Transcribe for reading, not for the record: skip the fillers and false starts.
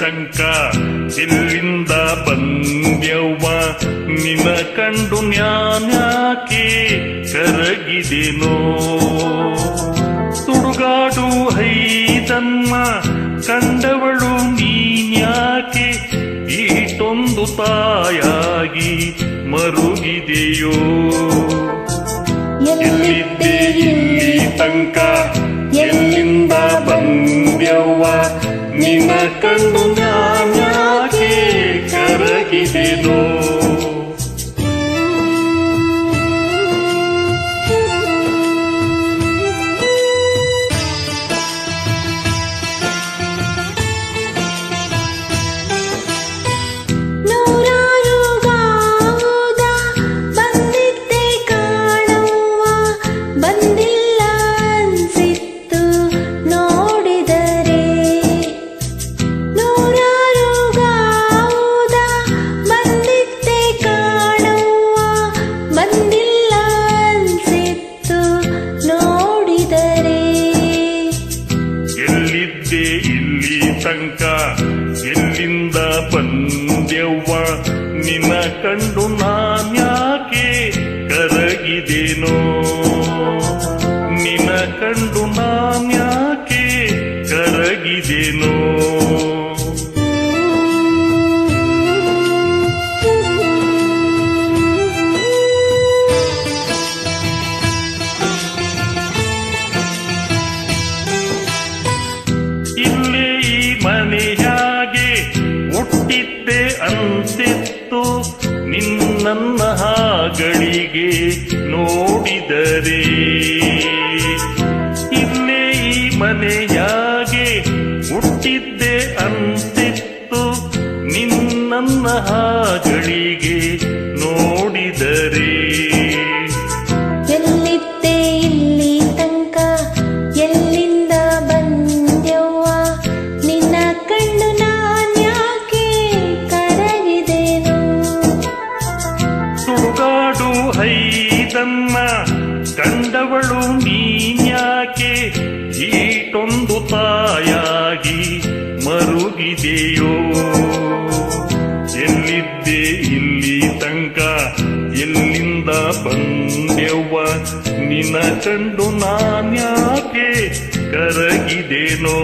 ತನಕ ಎಲ್ಲಿಂದ ಬಂದ್ಯವ್ವ ನಿನ ಕಂಡು ನ್ಯಾನ್ಯಾಕೆ ಕರಗಿದೆನೋ ಸುಡುಗಾಡು ಹೈದಮ್ಮ ಕಂಡವಳು ನೀನ್ಯಾಕೆ ಈಟೊಂದು ತಾಯಾಗಿ ಮರುಗಿದೆಯೋ ಎಲ್ಲಿದ್ದೆ ಇಲ್ಲಿ ತನಕ ಎಲ್ಲಿಂದ ಬಂದ್ಯವ್ವ ನಿನ್ನ ಕಂಡು ನ್ಯಾನ್ಯಾಕೆ ಕರಗಿದೆನೋ ಇಲ್ಲಿ ತನಕ ಎಲ್ಲಿಂದ ಬಂದ್ಯವ್ವ ನಿನ್ನ ಕಂಡು ನಾನ್ಯಾಕೆ ಕರಗಿದೆನೋ ನಿನ್ನ ಕಂಡು ನಾನ್ಯಾಕೆ ಕರಗಿದೆನೋ ಇಲ್ಲೇ ಈ ಮನೆಯಾಗೆ ಹುಟ್ಟಿದ್ದೆ ಅಂತಿತ್ತು ನಿನ್ನ ಹಾಗಳಿಗೆ ನೋಡಿದರೆ ಇಲ್ಲೇ ಈ ಮನೆಯಾಗೆ ಹುಟ್ಟಿದ್ದೆ ಅಂತಿತ್ತು ನಿನ್ನ ಹಾಗಳಿಗೆ ನೋಡಿದರೆ ಸುಡುಗಾಡು ಹೈದಮ್ಮ ಕಂಡವಳು ನೀನ್ಯಾಕೆ ಈಟೊಂದು ತಾಯಾಗಿ ಮರುಗಿದೆಯೋ ಎಲ್ಲಿದ್ದೆ ಇಲ್ಲಿ ತನಕ ಎಲ್ಲಿಂದ ಬಂದ್ಯವ್ವ ನಿನ್ನ ಕಂಡು ನಾನ್ಯಾಕೆ ಕರಗಿದೆನೋ